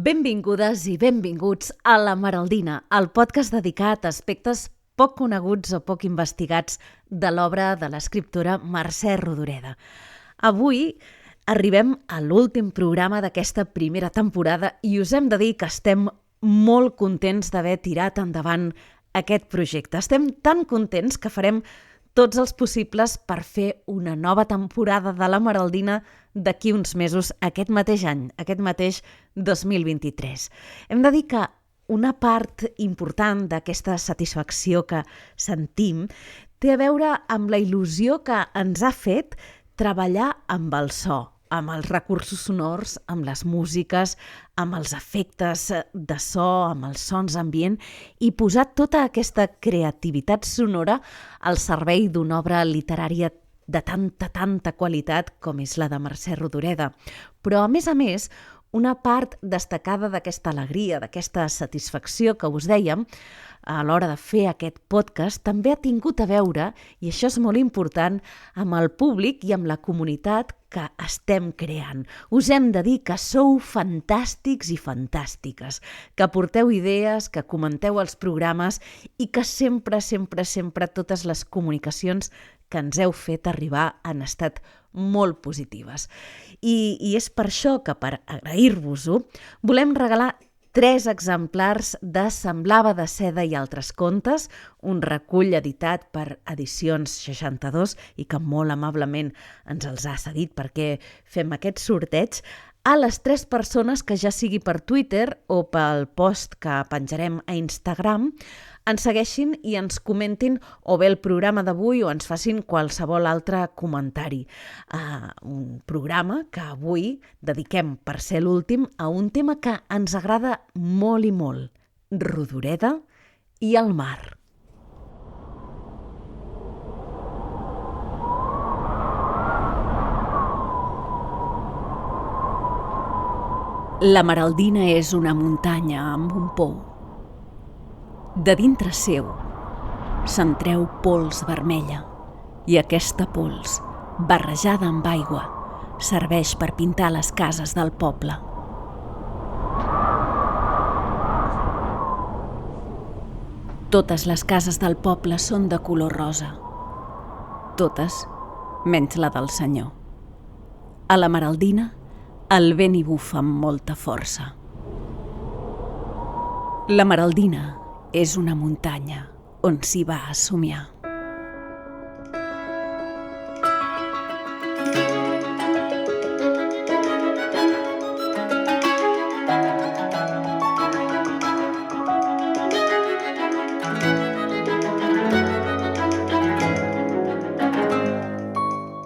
Benvingudes i benvinguts a La Maraldina, el podcast dedicat a aspectes poc coneguts o poc investigats de l'obra de l'escriptora Mercè Rodoreda. Avui arribem a l'últim programa d'aquesta primera temporada i us hem de dir que estem molt contents d'haver tirat endavant aquest projecte. Estem tan contents que farem tots els possibles per fer una nova temporada de La Maraldina d'aquí uns mesos, aquest mateix any, aquest mateix 2023. Hem de dir que una part important d'aquesta satisfacció que sentim té a veure amb la il·lusió que ens ha fet treballar amb el so, amb els recursos sonors, amb les músiques, amb els efectes de so, amb els sons ambient i posar tota aquesta creativitat sonora al servei d'una obra literària de tanta qualitat com és la de Mercè Rodoreda. Però, a més, una part destacada d'aquesta alegria, d'aquesta satisfacció que us dèiem, a l'hora de fer aquest podcast, també ha tingut a veure, i això és molt important, amb el públic i amb la comunitat que estem creant. Us hem de dir que sou fantàstics i fantàstiques, que aporteu idees, que comenteu els programes i que sempre totes les comunicacions que ens heu fet arribar han estat molt positives. I és per això que, per agrair-vos-ho, volem regalar 3 exemplars de Semblava de seda i altres contes, un recull editat per Edicions 62 i que molt amablement ens els ha cedit perquè fem aquest sorteig, a les 3 persones que ja sigui per Twitter o pel post que penjarem a Instagram ens segueixin i ens comentin o bé el programa d'avui o ens facin qualsevol altre comentari. Un programa que avui dediquem, per ser l'últim, a un tema que ens agrada molt i molt, Rodoreda i el mar. La Maraldina és una muntanya amb un pou. De dintre seu se'n treu pols vermella i aquesta pols, barrejada amb aigua, serveix per pintar les cases del poble. Totes les cases del poble són de color rosa. Totes, menys la del senyor. A la Maraldina, el vent hi bufa amb molta força. La Maraldina és una muntanya on s'hi va a somiar.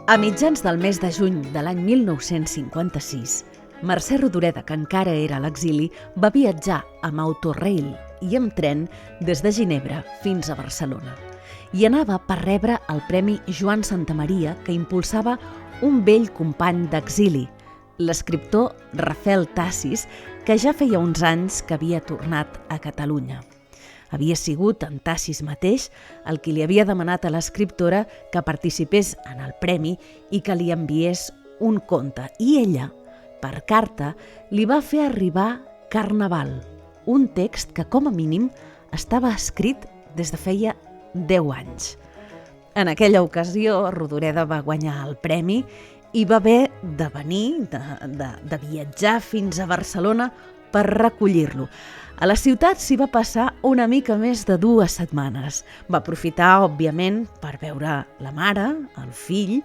A mitjans del mes de juny de l'any 1956, Mercè Rodoreda, que encara era a l'exili, va viatjar amb Autorail i amb tren des de Ginebra fins a Barcelona. I anava per rebre el Premi Joan Santamaria que impulsava un vell company d'exili, l'escriptor Rafel Tassis, que ja feia uns anys que havia tornat a Catalunya. Havia sigut en Tassis mateix el qui li havia demanat a l'escriptora que participés en el premi i que li enviés un conte. I ella, per carta, li va fer arribar Carnaval, un text que, com a mínim, estava escrit des de feia 10 anys. En aquella ocasió, Rodoreda va guanyar el premi i va haver de venir, de viatjar fins a Barcelona per recollir-lo. A la ciutat s'hi va passar una mica més de 2 setmanes. Va aprofitar, òbviament, per veure la mare, el fill,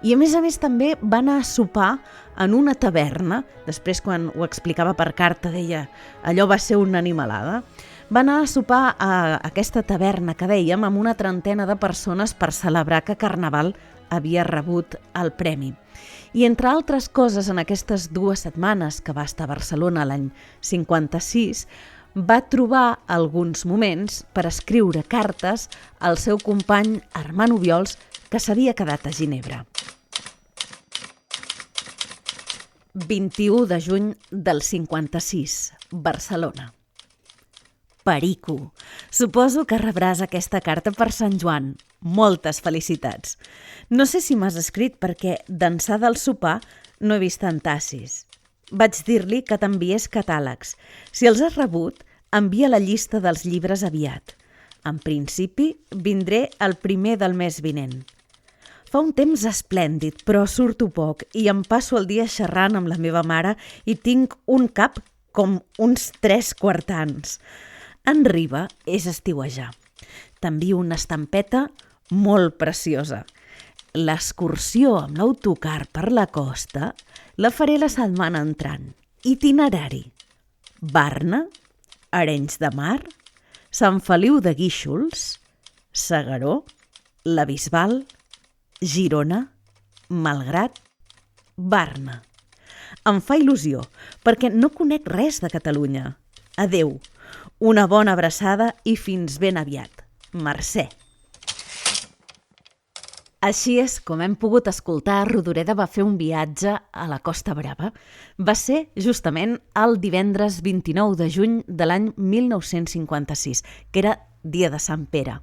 i a més també va anar a sopar en una taverna. Després, quan ho explicava per carta, deia allò va ser una animalada. Va anar a sopar a aquesta taverna que dèiem amb una 30 de persones per celebrar que Carnaval havia rebut el premi. I entre altres coses, en aquestes 2 setmanes que va estar a Barcelona l'any 56, va trobar alguns moments per escriure cartes al seu company Armand Obiols, que s'havia quedat a Ginebra. 21 de juny del 56, Barcelona. Perico, suposo que rebràs aquesta carta per Sant Joan. Moltes felicitats. No sé si m'has escrit perquè d'ençà del sopar no he vist en Tassis. Vaig dir-li que t'enviés catàlegs. Si els has rebut, envia la llista dels llibres aviat. En principi, vindré el primer del mes vinent. Fa un temps esplèndid, però surto poc i em passo el dia xerrant amb la meva mare i tinc un cap com uns 3 quartans. En Riba és estiuejar. T'envio una estampeta molt preciosa. L'excursió amb l'autocar per la costa la faré la setmana entrant. Itinerari: Barna, Arenys de Mar, Sant Feliu de Guíxols, S'Agaró, la Bisbal, Girona, Malgrat, Barna. Em fa il·lusió, perquè no conec res de Catalunya. Adeu, una bona abraçada i fins ben aviat. Mercè. Així és com hem pogut escoltar. Rodoreda va fer un viatge a la Costa Brava. Va ser justament el divendres 29 de juny de l'any 1956, que era dia de Sant Pere.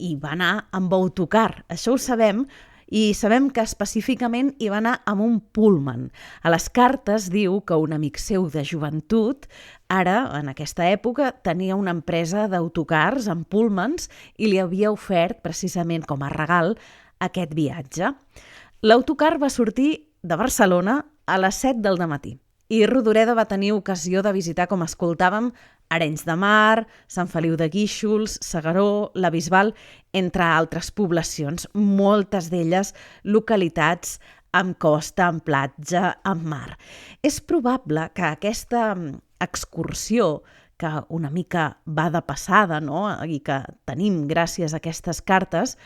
I va anar amb autocar, això ho sabem, i sabem que específicament hi va anar amb un pullman. A les cartes diu que un amic seu de joventut, ara, en aquesta època, tenia una empresa d'autocars amb pullmans i li havia ofert, precisament com a regal, aquest viatge. L'autocar va sortir de Barcelona a les 7 del matí i Rodoreda va tenir ocasió de visitar, com escoltàvem, Arenys de Mar, Sant Feliu de Guíxols, S'Agaró, la Bisbal, entre altres poblacions, moltes d'elles localitats amb costa, amb platja, amb mar. És probable que aquesta excursió, que una mica va de passada, no?, i que tenim gràcies a aquestes cartes,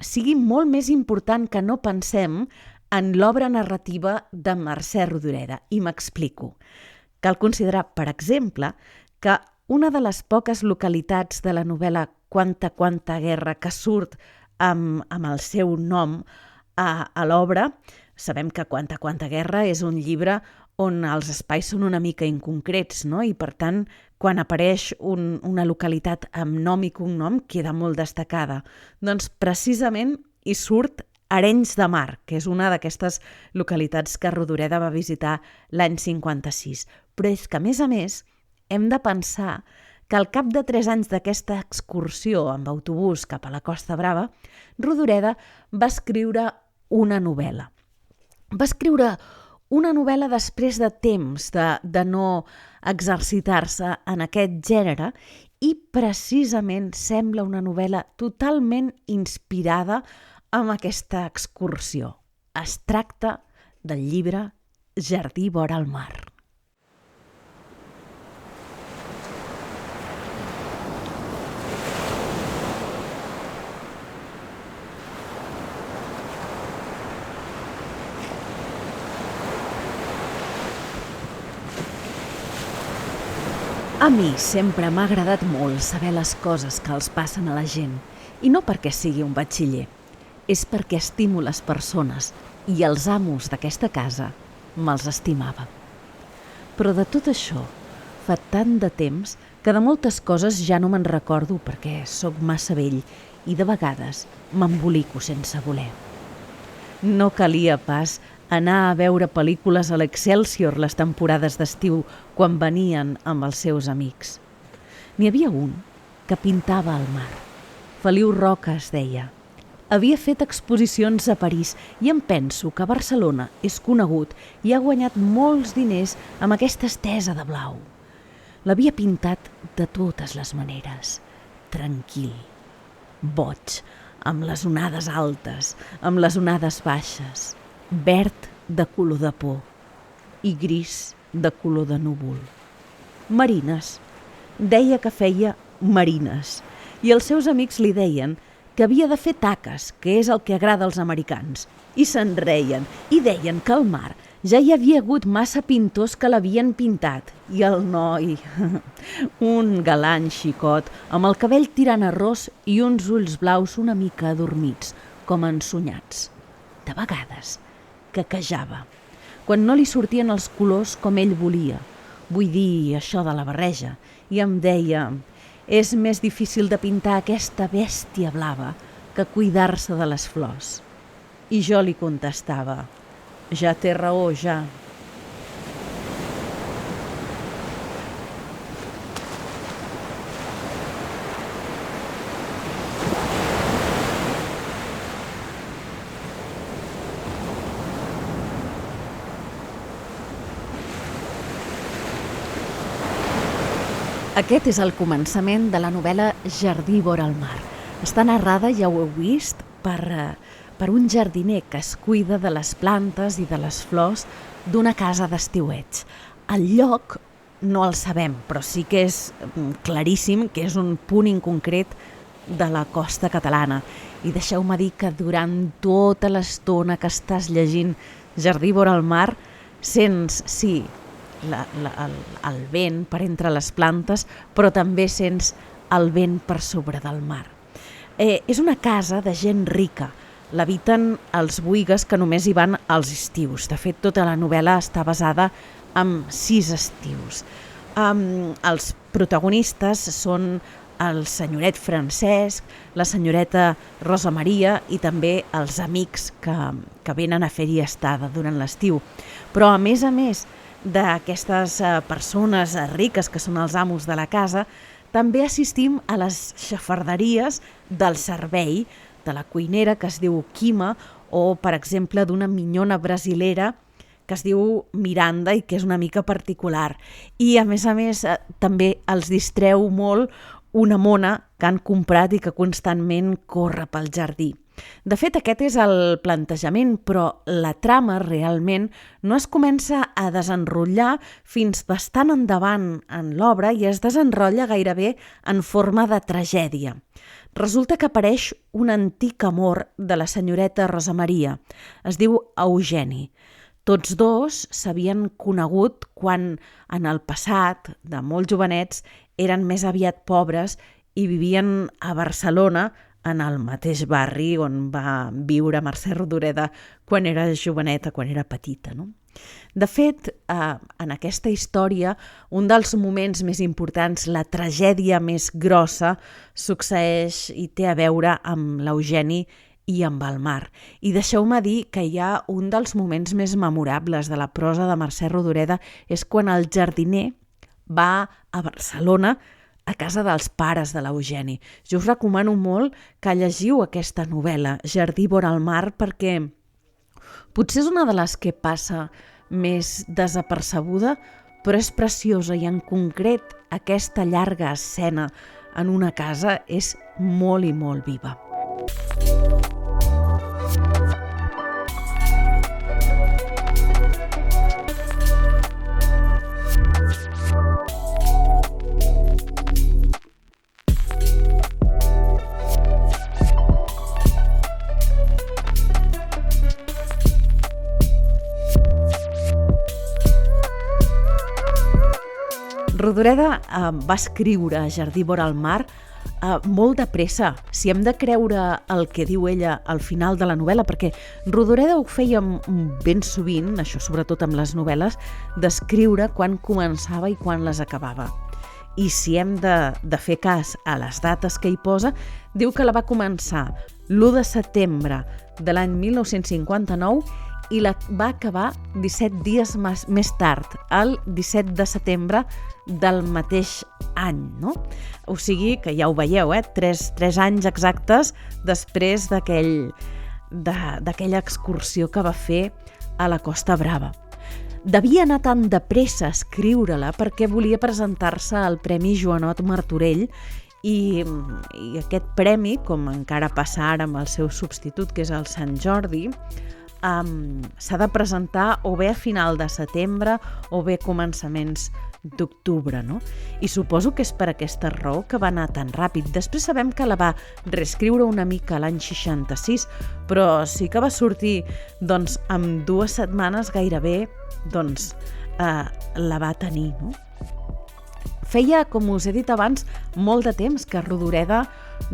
sigui molt més important que no pensem en l'obra narrativa de Mercè Rodoreda. I m'explico. Cal considerar, per exemple, que una de les poques localitats de la novel·la Quanta guerra que surt amb el seu nom a l'obra, sabem que Quanta guerra és un llibre on els espais són una mica inconcrets, no? I per tant, quan apareix una localitat amb nom i cognom, queda molt destacada. Doncs precisament hi surt Arenys de Mar, que és una d'aquestes localitats que Rodoreda va visitar l'any 56. Però és que, a més, hem de pensar que al cap de 3 anys d'aquesta excursió amb autobús cap a la Costa Brava, Rodoreda va escriure una novel·la. Va escriure una novel·la després de temps de no exercitar-se en aquest gènere i precisament sembla una novel·la totalment inspirada en aquesta excursió. Es tracta del llibre Jardí vora el mar. A mi sempre m'ha agradat molt saber les coses que els passen a la gent, i no perquè sigui un batxiller, és perquè estimo les persones i els amos d'aquesta casa me'ls estimava. Però de tot això fa tant de temps que de moltes coses ja no me'n recordo perquè sóc massa vell i de vegades m'embolico sense voler. No calia pas anar a veure pel·lícules a l'Excelsior les temporades d'estiu quan venien amb els seus amics. N'hi havia un que pintava al mar. Feliu Roca es deia. Havia fet exposicions a París i em penso que a Barcelona és conegut i ha guanyat molts diners amb aquesta estesa de blau. L'havia pintat de totes les maneres. Tranquil, boig, amb les onades altes, amb les onades baixes, verd de color de por i gris de color de núvol. Marines. Deia que feia marines i els seus amics li deien que havia de fer taques, que és el que agrada als americans, i se'n reien i deien que al mar ja hi havia hagut massa pintors que l'havien pintat i el noi, un galant xicot amb el cabell tirant a ros i uns ulls blaus una mica adormits, com ensonyats. De vegades quequejava, quan no li sortien els colors com ell volia, vull dir això de la barreja, i em deia: és més difícil de pintar aquesta bèstia blava que cuidar-se de les flors. I jo li contestava: ja té raó, ja. Aquest és el començament de la novel·la Jardí vora el mar. Està narrada, ja ho heu vist, per un jardiner que es cuida de les plantes i de les flors d'una casa d'estiueig. El lloc no el sabem, però sí que és claríssim que és un punt inconcret de la costa catalana. I deixeu-me dir que durant tota l'estona que estàs llegint Jardí vora el mar, sents, sí, el vent per entre les plantes, però també sents el vent per sobre del mar. És una casa de gent rica. L'habiten els buigues que només hi van als estius. De fet, tota la novel·la està basada en 6 estius. Els protagonistes són el senyoret Francesc, la senyoreta Rosa Maria i també els amics que venen a fer-hi estada durant l'estiu. Però a més d'aquestes persones riques que són els amos de la casa, també assistim a les xafarderies del servei de la cuinera que es diu Quima o, per exemple, d'una minyona brasilera que es diu Miranda i que és una mica particular. I, a més, també els distreu molt una mona que han comprat i que constantment corre pel jardí. De fet, aquest és el plantejament, però la trama realment no es comença a desenrotllar fins bastant endavant en l'obra i es desenrotlla gairebé en forma de tragèdia. Resulta que apareix un antic amor de la senyoreta Rosa Maria. Es diu Eugeni. Tots dos s'havien conegut quan, en el passat, de molt jovenets, eren més aviat pobres i vivien a Barcelona, en el mateix barri on va viure Mercè Rodoreda quan era joveneta, quan era petita, no? De fet, en aquesta història, un dels moments més importants, la tragèdia més grossa, succeeix i té a veure amb l'Eugeni i amb el mar. I deixeu-me dir que hi ha un dels moments més memorables de la prosa de Mercè Rodoreda és quan el jardiner va a Barcelona a casa dels pares de l'Eugeni. Jo us recomano molt que llegiu aquesta novel·la, Jardí vora el mar, perquè potser és una de les que passa més desapercebuda, però és preciosa i en concret aquesta llarga escena en una casa és molt i molt viva. Rodoreda va escriure Jardí vora el mar molt de pressa, si hem de creure el que diu ella al final de la novel·la, perquè Rodoreda ho feia ben sovint, això sobretot amb les novel·les, d'escriure quan començava i quan les acabava. I si hem de fer cas a les dates que hi posa, diu que la va començar l'1 de setembre de l'any 1959 i la va acabar 17 dies més tard, el 17 de setembre del mateix any, no? O sigui que ja ho veieu, 3 anys exactes després d'aquella excursió que va fer a la Costa Brava. Devia anar tan de pressa a escriure-la perquè volia presentar-se al Premi Joanot Martorell i aquest premi, com encara passa ara amb el seu substitut, que és el Sant Jordi, s'ha de presentar o bé a final de setembre o bé a començaments d'octubre, no? I suposo que és per aquesta raó que va anar tan ràpid. Després sabem que la va reescriure una mica l'any 66, però sí que va sortir, doncs, amb 2 setmanes gairebé, doncs, la va tenir, no? Feia, com us he dit abans, molt de temps que Rodoreda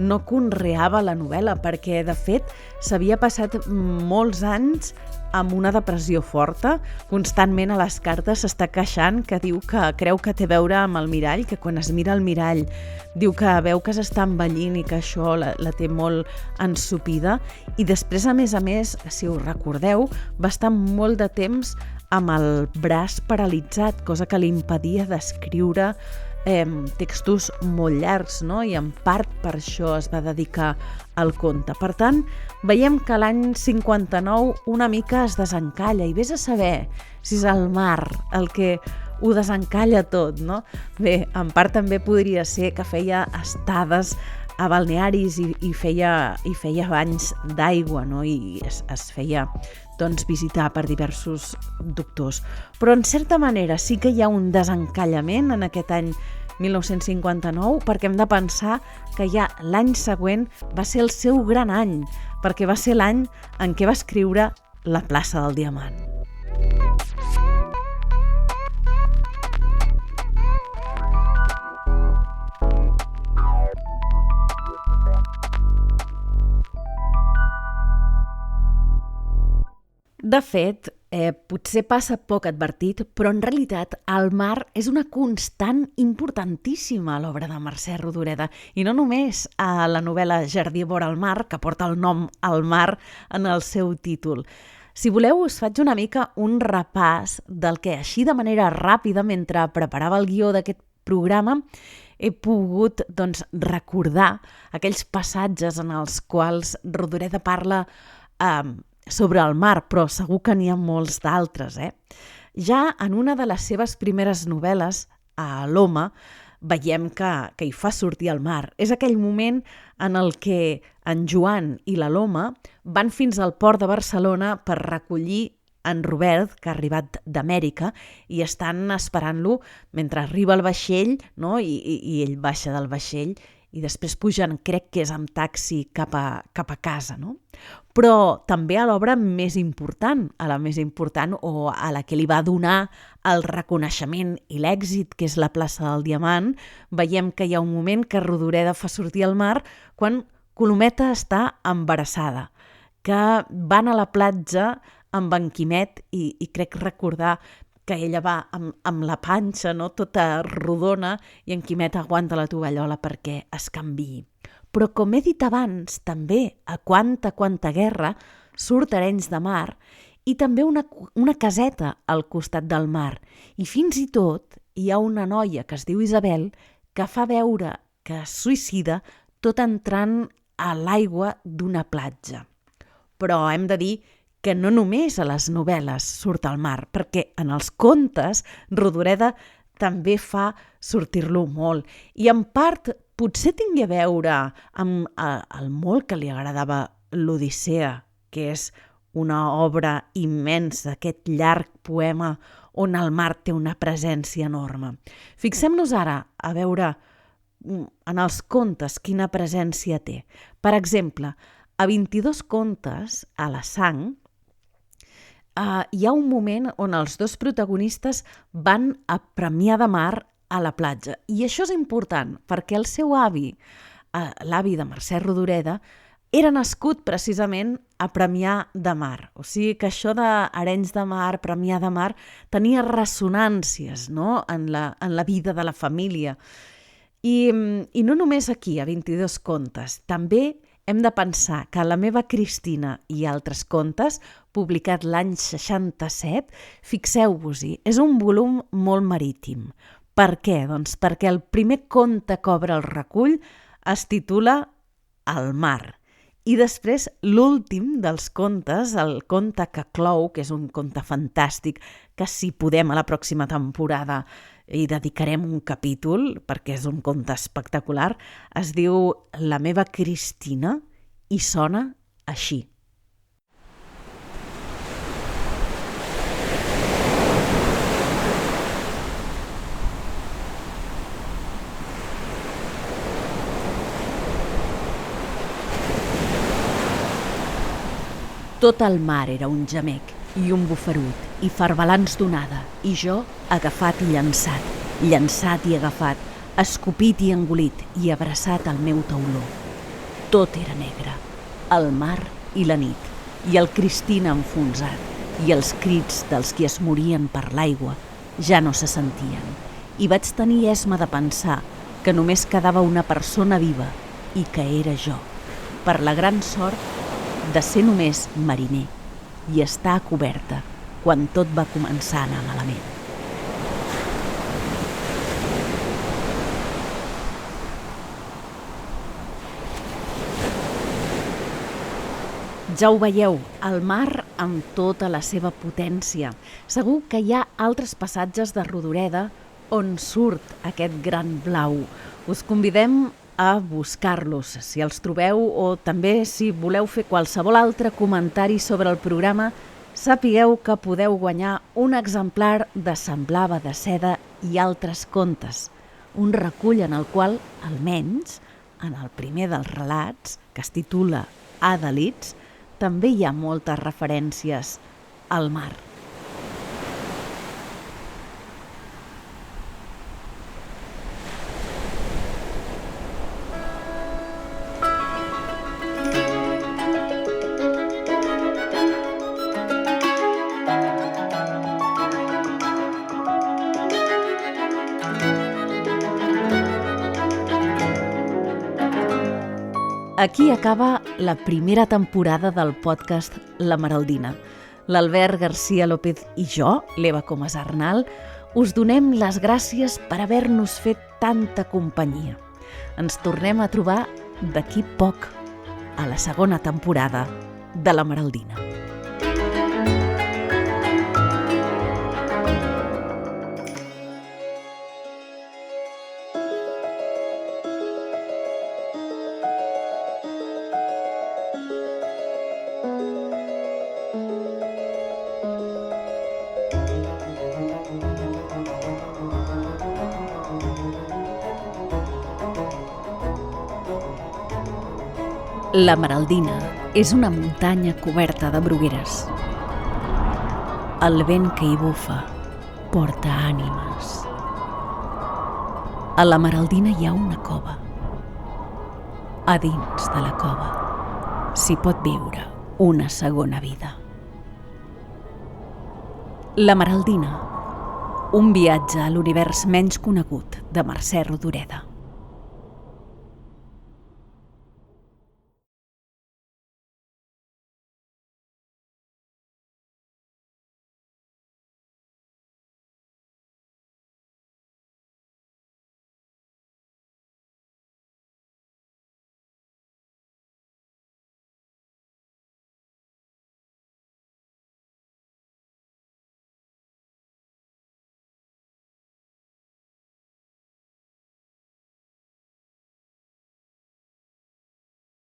no conreava la novel·la, perquè, de fet, s'havia passat molts anys amb una depressió forta. Constantment a les cartes s'està queixant, que diu que creu que té a veure amb el mirall, que quan es mira al mirall diu que veu que s'està envellint i que això la té molt ensopida. I després, a més, si us recordeu, va estar molt de temps amb el braç paralitzat, cosa que li impedia d'escriure textos molt llargs, no? I en part per això es va dedicar al conte. Per tant, veiem que l'any 59 una mica es desencalla i vés a saber si és el mar el que ho desencalla tot, no? Bé, en part també podria ser que feia estades a balnearis i feia banys d'aigua, no? I es feia visitar per diversos doctors. Però en certa manera sí que hi ha un desencallament en aquest any 1959, perquè hem de pensar que ja l'any següent va ser el seu gran any, perquè va ser l'any en què va escriure La plaça del Diamant. De fet, potser passa poc advertit, però en realitat el mar és una constant importantíssima a l'obra de Mercè Rodoreda, i no només a la novel·la Jardí vora el mar, que porta el nom al mar en el seu títol. Si voleu, us faig una mica un repàs del que així de manera ràpida, mentre preparava el guió d'aquest programa, he pogut recordar aquells passatges en els quals Rodoreda parla sobre el mar, però segur que n'hi ha molts d'altres. Ja en una de les seves primeres novel·les, a l'Home, veiem que hi fa sortir el mar. És aquell moment en el que en Joan i la Loma van fins al port de Barcelona per recollir en Robert, que ha arribat d'Amèrica, i estan esperant-lo mentre arriba el vaixell, no? I ell baixa del vaixell i després pugen, crec que és amb taxi, cap a casa, no? Però també a l'obra més important, a la més important o a la que li va donar el reconeixement i l'èxit, que és La plaça del Diamant, veiem que hi ha un moment que Rodoreda fa sortir al mar quan Colometa està embarassada, que van a la platja amb en Quimet i crec recordar que ella va amb la panxa, no? Tota rodona, i en Quimet aguanta la tovallola perquè es canviï. Però com he dit abans, també a Quanta guerra surt Arenys de Mar i també una caseta al costat del mar. I fins i tot hi ha una noia que es diu Isabel que fa veure que es suïcida tot entrant a l'aigua d'una platja. Però hem de dir que no només a les novel·les surt al mar, perquè en els contes Rodoreda també fa sortir-lo molt. I en part potser tingui a veure amb el molt que li agradava l'Odissea, que és una obra immensa, aquest llarg poema on el mar té una presència enorme. Fixem-nos ara a veure en els contes quina presència té. Per exemple, a 22 contes, a la Sang, hi ha un moment on els dos protagonistes van a Premià de Mar a la platja. I això és important perquè el seu avi, l'avi de Mercè Rodoreda, era nascut precisament a Premià de Mar. O sigui que això d'Arenys de Mar, Premià de Mar, tenia ressonàncies, no? en la vida de la família. I no només aquí, a 22 contes, també hem de pensar que La meva Cristina i altres contes, publicat l'any 67, fixeu-vos-hi, és un volum molt marítim. Per què? Doncs perquè el primer conte que obre el recull es titula El mar. I després l'últim dels contes, el conte que clou, que és un conte fantàstic, que si podem a la pròxima temporada hi dedicarem un capítol, perquè és un conte espectacular, es diu La meva Cristina i sona així. Tot el mar era un gemec i un bufarut i farbalans d'onada, i jo agafat i llançat, llançat i agafat, escopit i engolit i abraçat al meu tauló. Tot era negre, el mar i la nit, i el Cristina enfonsat, i els crits dels qui es morien per l'aigua ja no se sentien. I vaig tenir esma de pensar que només quedava una persona viva i que era jo, per la gran sort de ser només mariner i estar a coberta quan tot va començar a anar malament. Ja ho veieu, el mar amb tota la seva potència. Segur que hi ha altres passatges de Rodoreda on surt aquest gran blau. Us convidem a buscar-los, si els trobeu, o també si voleu fer qualsevol altre comentari sobre el programa, sapigueu que podeu guanyar un exemplar de Semblava de seda i altres contes, un recull en el qual, almenys, en el primer dels relats, que es titula Adalits, també hi ha moltes referències al mar. Aquí acaba la primera temporada del podcast La Maraldina. L'Albert García López i jo, l'Eva Comas Arnal, us donem les gràcies per haver-nos fet tanta companyia. Ens tornem a trobar d'aquí poc, a la segona temporada de La Maraldina. La Maraldina és una muntanya coberta de brugueres. El vent que hi bufa porta ànimes. A la Maraldina hi ha una cova. A dins de la cova s'hi pot viure una segona vida. La Maraldina, un viatge a l'univers menys conegut de Mercè Rodoreda.